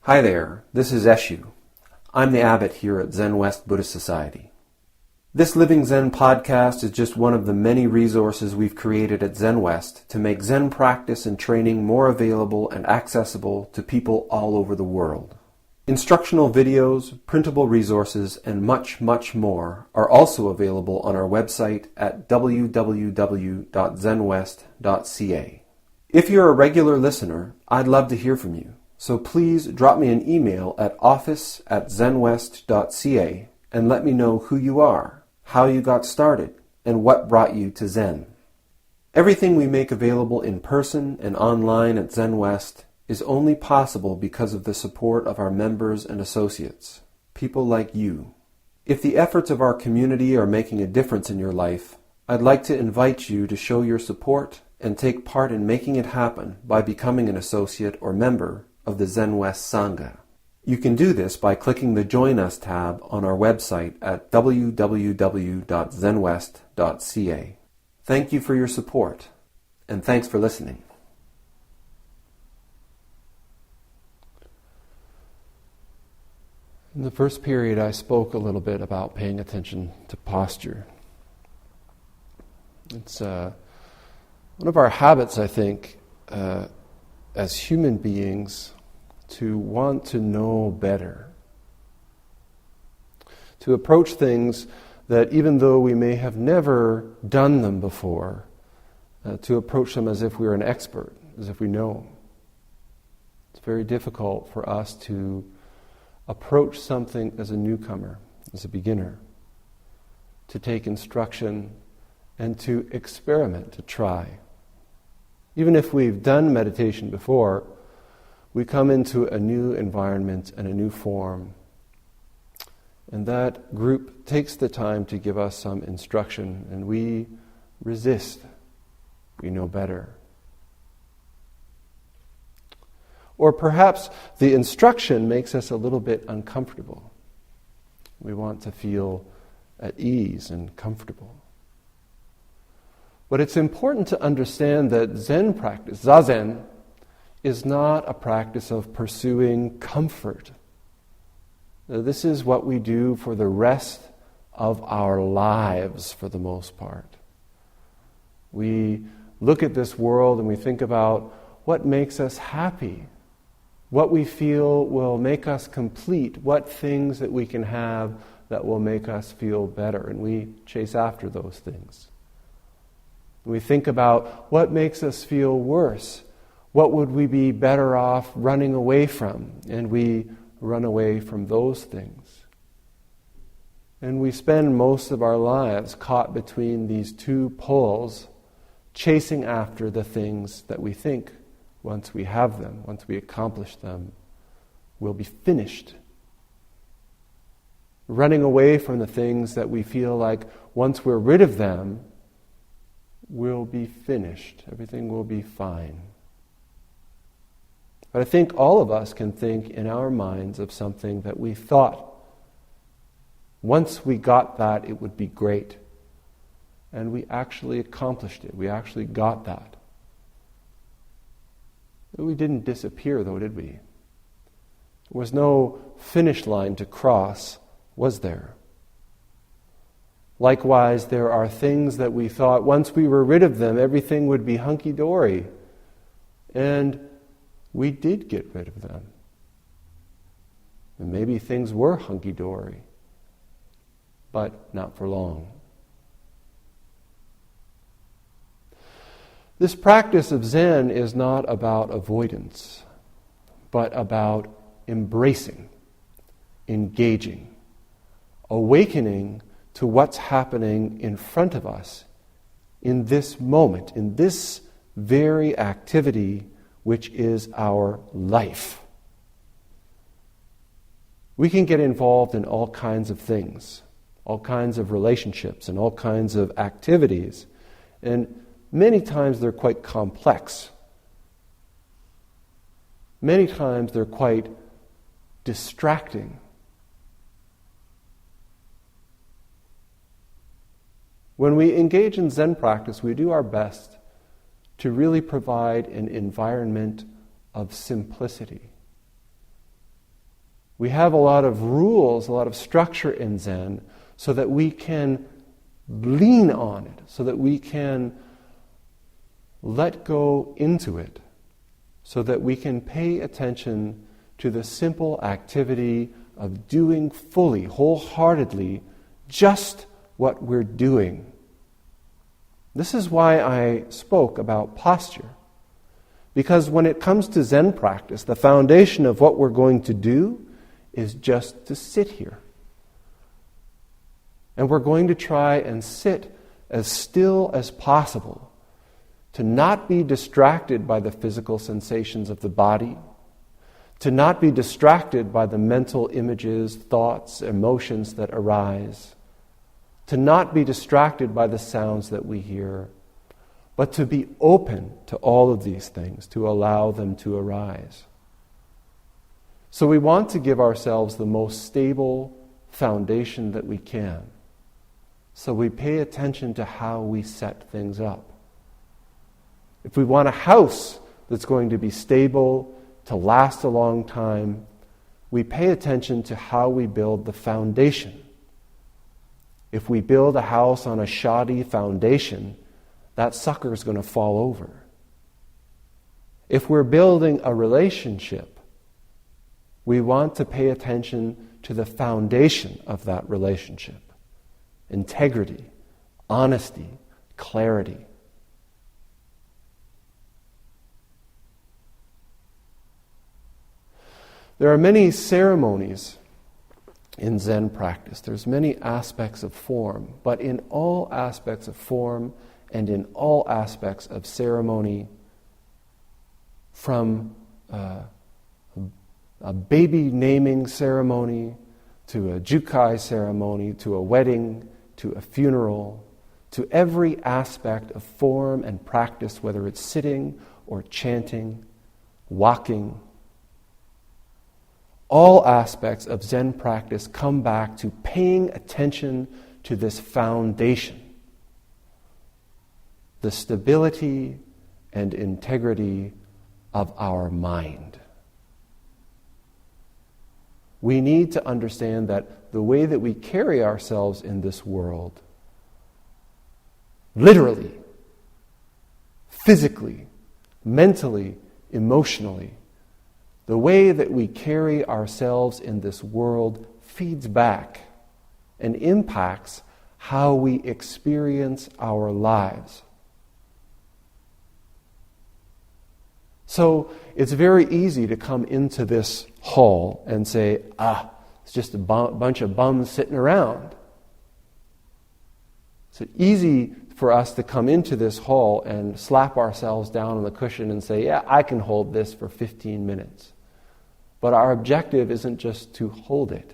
Hi there, this is Eshu. I'm the abbot here at Zenwest Buddhist Society. This Living Zen-podcast is just one of the many resources we've created at Zenwest to make Zen practice and training more available and accessible to people all over the world. Instructional videos, printable resources, and much, much more are also available on our website at www.zenwest.ca. If you're a regular listener, I'd love to hear from you. So please drop me an email at office@zenwest.ca and let me know who you are, how you got started, and what brought you to Zen. Everything we make available in person and online at Zenwest is only possible because of the support of our members and associates, people like you. If the efforts of our community are making a difference in your life, I'd like to invite you to show your support and take part in making it happen by becoming an associate or member of the Zenwest Sangha. You can do this by clicking the Join Us tab on our website at www.zenwest.ca. Thank you for your support, and thanks for listening. In the first period, I spoke a little bit about paying attention to posture. It's one of our habits, I think, as human beings, to want to know better. To approach things that even though we may have never done them before, to approach them as if we were an expert, as if we know. It's very difficult for us to approach something as a newcomer, as a beginner, to take instruction and to experiment, to try. Even if we've done meditation before, we come into a new environment and a new form. And that group takes the time to give us some instruction, and we resist. We know better. Or perhaps the instruction makes us a little bit uncomfortable. We want to feel at ease and comfortable. But it's important to understand that Zen practice, Zazen, is not a practice of pursuing comfort. This is what we do for the rest of our lives, for the most part. We look at this world and we think about what makes us happy, what we feel will make us complete, what things that we can have that will make us feel better, and we chase after those things. We think about what makes us feel worse. What would we be better off running away from? And we run away from those things. And we spend most of our lives caught between these two poles, chasing after the things that we think, once we have them, once we accomplish them, will be finished. Running away from the things that we feel like once we're rid of them, will be finished. Everything will be fine. But I think all of us can think in our minds of something that we thought, once we got that, it would be great. And we actually accomplished it. We actually got that. We didn't disappear, though, did we? There was no finish line to cross, was there? Likewise, there are things that we thought once we were rid of them, everything would be hunky-dory. And we did get rid of them. And maybe things were hunky-dory, but not for long. This practice of Zen is not about avoidance, but about embracing, engaging, awakening to what's happening in front of us in this moment, in this very activity which is our life. We can get involved in all kinds of things, all kinds of relationships and all kinds of activities, and many times they're quite complex. Many times they're quite distracting. When we engage in Zen practice, we do our best to really provide an environment of simplicity, We have a lot of rules, a lot of structure in Zen, so that we can lean on it, so that we can let go into it, so that we can pay attention to the simple activity of doing fully, wholeheartedly, just what we're doing. This is why I spoke about posture. Because when it comes to Zen practice, the foundation of what we're going to do is just to sit here. And we're going to try and sit as still as possible, to not be distracted by the physical sensations of the body, to not be distracted by the mental images, thoughts, emotions that arise, to not be distracted by the sounds that we hear, but to be open to all of these things, to allow them to arise. So we want to give ourselves the most stable foundation that we can. So we pay attention to how we set things up. If we want a house that's going to be stable, to last a long time, we pay attention to how we build the foundation. If we build a house on a shoddy foundation, that sucker is going to fall over. If we're building a relationship, we want to pay attention to the foundation of that relationship. Integrity, honesty, clarity. There are many ceremonies in Zen practice. There's many aspects of form, but in all aspects of form and in all aspects of ceremony, from a baby naming ceremony to a jukai ceremony to a wedding to a funeral, to every aspect of form and practice, whether it's sitting or chanting, walking, all aspects of Zen practice come back to paying attention to this foundation, the stability and integrity of our mind. We need to understand that the way that we carry ourselves in this world, literally, physically, mentally, emotionally, the way that we carry ourselves in this world feeds back and impacts how we experience our lives. So it's very easy to come into this hall and say, it's just a bunch of bums sitting around. It's easy for us to come into this hall and slap ourselves down on the cushion and say, yeah, I can hold this for 15 minutes. But our objective isn't just to hold it.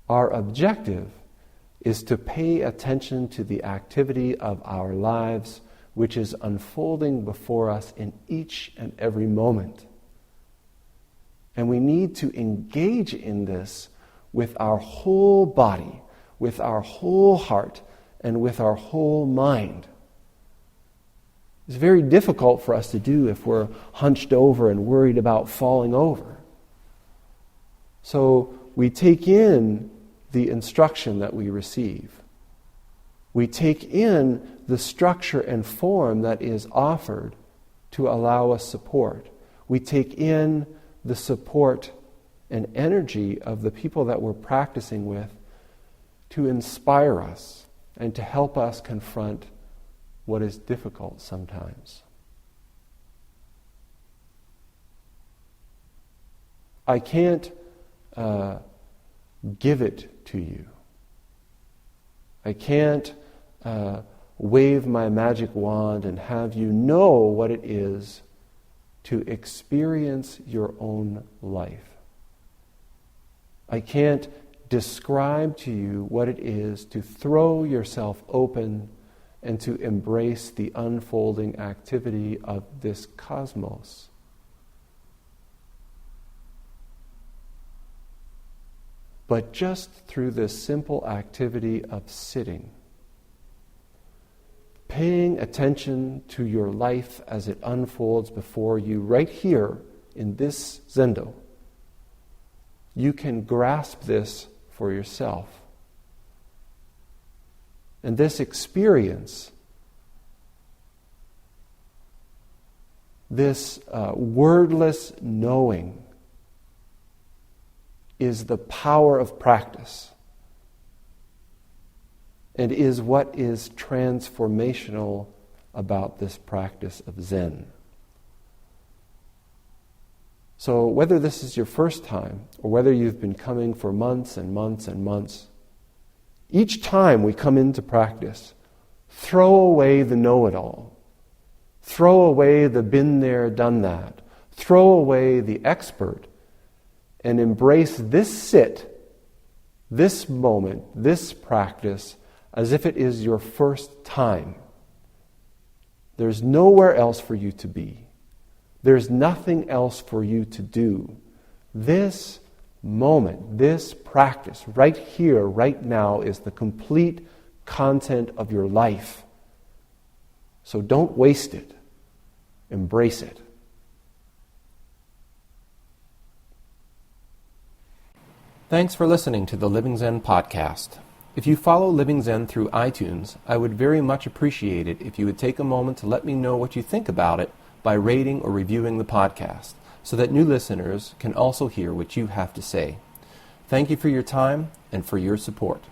Our objective is to pay attention to the activity of our lives, which is unfolding before us in each and every moment. And we need to engage in this with our whole body, with our whole heart, and with our whole mind. It's very difficult for us to do if we're hunched over and worried about falling over. So we take in the instruction that we receive. We take in the structure and form that is offered to allow us support. We take in the support and energy of the people that we're practicing with to inspire us and to help us confront what is difficult sometimes. I can't give it to you. I can't wave my magic wand and have you know what it is to experience your own life. I can't describe to you what it is to throw yourself open and to embrace the unfolding activity of this cosmos. But just through this simple activity of sitting, paying attention to your life as it unfolds before you right here in this zendo, you can grasp this for yourself. And this experience, this wordless knowing, is the power of practice and is what is transformational about this practice of Zen. So whether this is your first time or whether you've been coming for months and months and months, each time we come into practice, throw away the know-it-all. Throw away the been there, done that. Throw away the expert and embrace this sit, this moment, this practice as if it is your first time. There's nowhere else for you to be. There's nothing else for you to do. This moment, this practice, right here, right now, is the complete content of your life. So don't waste it. Embrace it. Thanks for listening to the Living Zen podcast. If you follow Living Zen through iTunes, I would very much appreciate it if you would take a moment to let me know what you think about it by rating or reviewing the podcast, so that new listeners can also hear what you have to say. Thank you for your time and for your support.